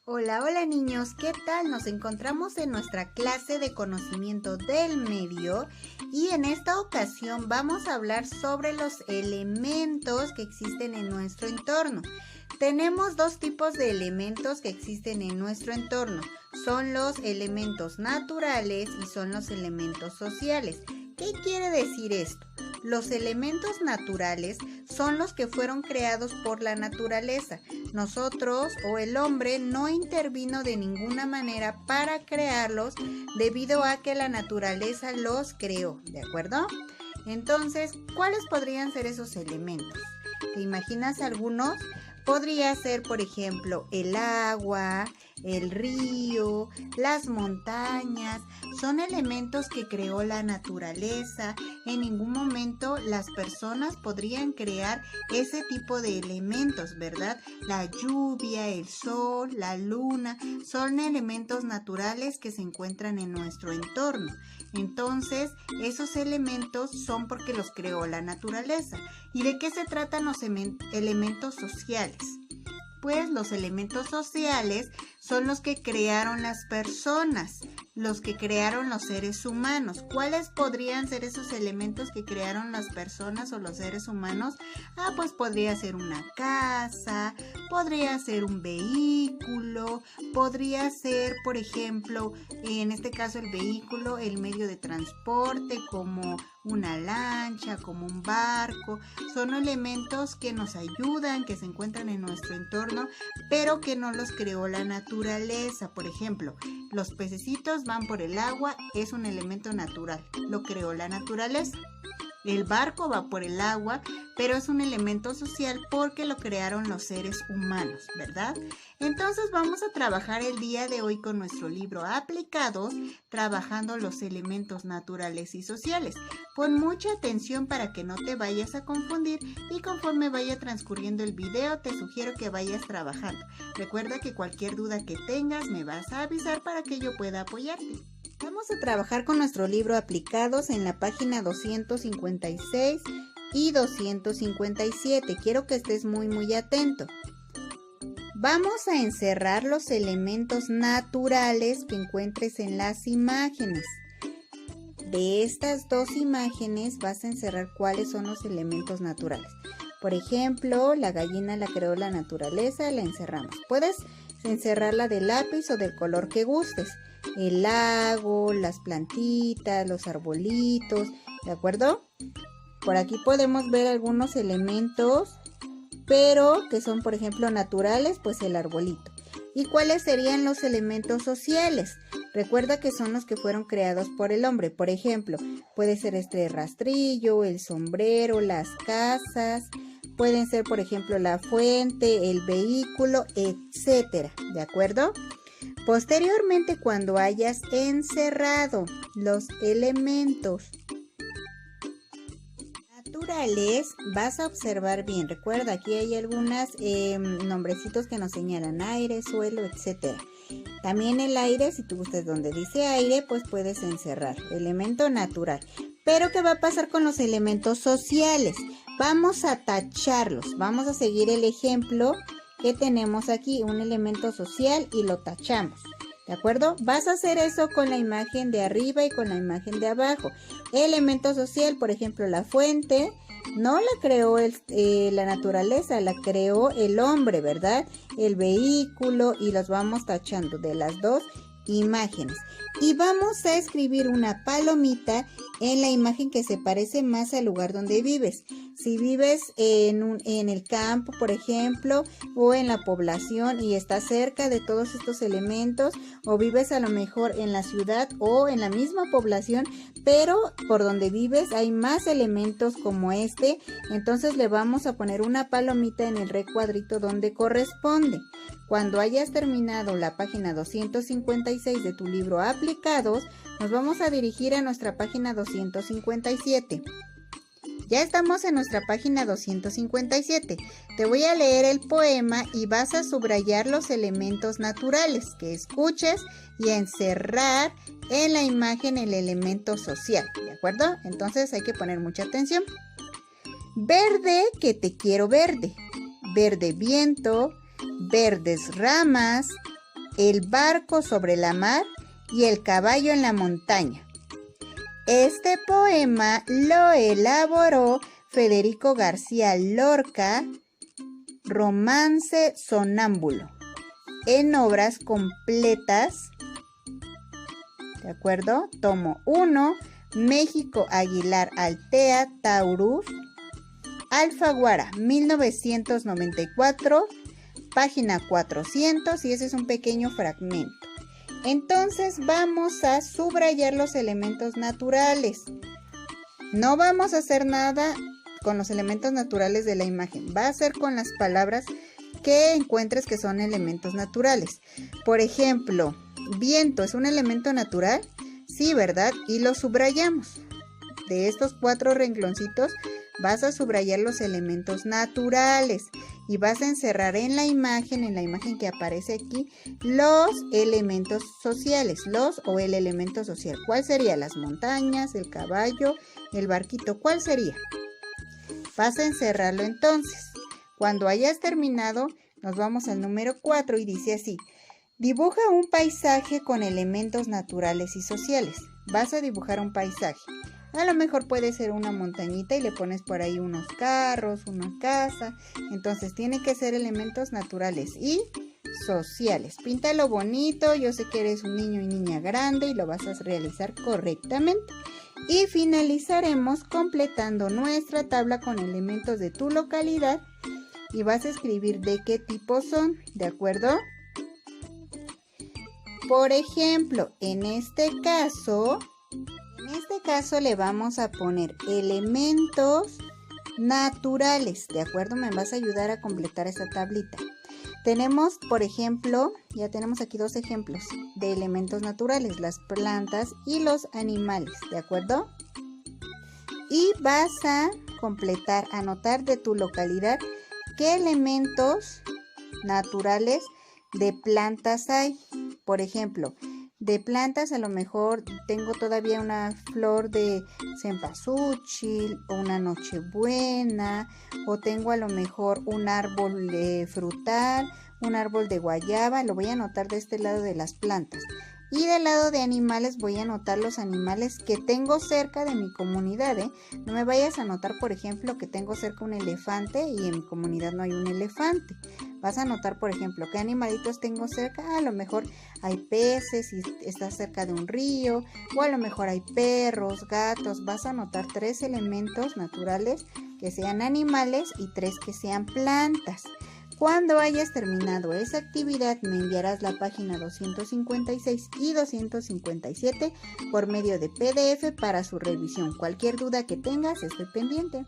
Hola, hola niños, ¿qué tal? Nos encontramos en nuestra clase de conocimiento del medio y en esta ocasión vamos a hablar sobre los elementos que existen en nuestro entorno. Tenemos dos tipos de elementos que existen en nuestro entorno. Son los elementos naturales y son los elementos sociales. ¿Qué quiere decir esto? Los elementos naturales son los que fueron creados por la naturaleza. Nosotros o el hombre no intervino de ninguna manera para crearlos debido a que la naturaleza los creó, ¿de acuerdo? Entonces, ¿cuáles podrían ser esos elementos? ¿Te imaginas algunos? Podría ser, por ejemplo, el agua, el río, las montañas. Son elementos que creó la naturaleza. En ningún momento las personas podrían crear ese tipo de elementos, ¿verdad? La lluvia, el sol, la luna, son elementos naturales que se encuentran en nuestro entorno. Entonces, esos elementos son porque los creó la naturaleza. ¿Y de qué se tratan los elementos sociales? Pues los elementos sociales son los que crearon las personas, los que crearon los seres humanos. ¿Cuáles podrían ser esos elementos que crearon las personas o los seres humanos? Pues podría ser una casa, podría ser un vehículo, podría ser, por ejemplo, en este caso el vehículo, el medio de transporte como una lancha, como un barco. Son elementos que nos ayudan, que se encuentran en nuestro entorno, pero que no los creó la naturaleza. Por ejemplo, los pececitos van por el agua, es un elemento natural, lo creó la naturaleza. El barco va por el agua, pero es un elemento social porque lo crearon los seres humanos, ¿verdad? Entonces vamos a trabajar el día de hoy con nuestro libro Aplicados, trabajando los elementos naturales y sociales. Pon mucha atención para que no te vayas a confundir y conforme vaya transcurriendo el video te sugiero que vayas trabajando. Recuerda que cualquier duda que tengas me vas a avisar para que yo pueda apoyarte. Vamos a trabajar con nuestro libro Aplicados en la página 256 y 257. Quiero que estés muy atento. Vamos a encerrar los elementos naturales que encuentres en las imágenes. De estas dos imágenes vas a encerrar cuáles son los elementos naturales. Por ejemplo, la gallina la creó la naturaleza, la encerramos. Puedes encerrarla de lápiz o del color que gustes. El lago, las plantitas, los arbolitos, ¿de acuerdo? Por aquí podemos ver algunos elementos, pero que son, por ejemplo, naturales, pues el arbolito. ¿Y cuáles serían los elementos sociales? Recuerda que son los que fueron creados por el hombre. Por ejemplo, puede ser este rastrillo, el sombrero, las casas. Pueden ser, por ejemplo, la fuente, el vehículo, etcétera. ¿De acuerdo? Posteriormente, cuando hayas encerrado los elementos naturales, vas a observar bien. Recuerda, aquí hay algunos nombrecitos que nos señalan aire, suelo, etc. También el aire, si tú gustas donde dice aire, pues puedes encerrar elemento natural. Pero ¿qué va a pasar con los elementos sociales? Vamos a tacharlos. Vamos a seguir el ejemplo que tenemos aquí, un elemento social y lo tachamos. ¿De acuerdo? Vas a hacer eso con la imagen de arriba y con la imagen de abajo. Elemento social, por ejemplo, la fuente, no la creó la naturaleza, la creó el hombre, ¿verdad? El vehículo y los vamos tachando de las dos imágenes. Y vamos a escribir una palomita en la imagen que se parece más al lugar donde vives. Si vives en el campo, por ejemplo, o en la población y estás cerca de todos estos elementos, o vives a lo mejor en la ciudad o en la misma población, pero por donde vives hay más elementos como este, entonces le vamos a poner una palomita en el recuadrito donde corresponde. Cuando hayas terminado la página 256 de tu libro Aplicados, nos vamos a dirigir a nuestra página 257. Ya estamos en nuestra página 257. Te voy a leer el poema y vas a subrayar los elementos naturales que escuches y a encerrar en la imagen el elemento social, ¿de acuerdo? Entonces hay que poner mucha atención. Verde, que te quiero verde. Verde viento, verdes ramas, El barco sobre la mar y el caballo en la montaña. Este poema lo elaboró Federico García Lorca, Romance sonámbulo, en Obras Completas, ¿de acuerdo? Tomo 1, México Aguilar Altea, Taurus, Alfaguara, 1994, página 400, y ese es un pequeño fragmento. Entonces vamos a subrayar los elementos naturales. No vamos a hacer nada con los elementos naturales de la imagen. Va a ser con las palabras que encuentres que son elementos naturales. Por ejemplo, viento es un elemento natural. Sí, ¿verdad? Y lo subrayamos. De estos 4 rengloncitos vas a subrayar los elementos naturales y vas a encerrar en la imagen que aparece aquí, los elementos sociales, el elemento social. ¿Cuál sería? Las montañas, el caballo, el barquito. ¿Cuál sería? Vas a encerrarlo entonces. Cuando hayas terminado, nos vamos al número 4 y dice así: dibuja un paisaje con elementos naturales y sociales. Vas a dibujar un paisaje. A lo mejor puede ser una montañita y le pones por ahí unos carros, una casa. Entonces tiene que ser elementos naturales y sociales. Píntalo bonito. Yo sé que eres un niño y niña grande y lo vas a realizar correctamente. Y finalizaremos completando nuestra tabla con elementos de tu localidad. Y vas a escribir de qué tipo son, ¿de acuerdo? Por ejemplo, en este caso le vamos a poner elementos naturales, ¿de acuerdo? Me vas a ayudar a completar esta tablita. Tenemos, por ejemplo, ya tenemos aquí 2 ejemplos de elementos naturales, las plantas y los animales, ¿de acuerdo? Y vas a completar, anotar de tu localidad qué elementos naturales de plantas hay. Por ejemplo, de plantas a lo mejor tengo todavía una flor de cempasúchil o una nochebuena, o tengo a lo mejor un árbol frutal, un árbol de guayaba. Lo voy a anotar de este lado de las plantas. Y del lado de animales voy a anotar los animales que tengo cerca de mi comunidad, ¿eh? No me vayas a anotar, por ejemplo, que tengo cerca un elefante y en mi comunidad no hay un elefante. Vas a anotar, por ejemplo, qué animalitos tengo cerca. A lo mejor hay peces y está cerca de un río, o a lo mejor hay perros, gatos. Vas a anotar 3 elementos naturales que sean animales y 3 que sean plantas. Cuando hayas terminado esa actividad, me enviarás la página 256 y 257 por medio de PDF para su revisión. Cualquier duda que tengas, estoy pendiente.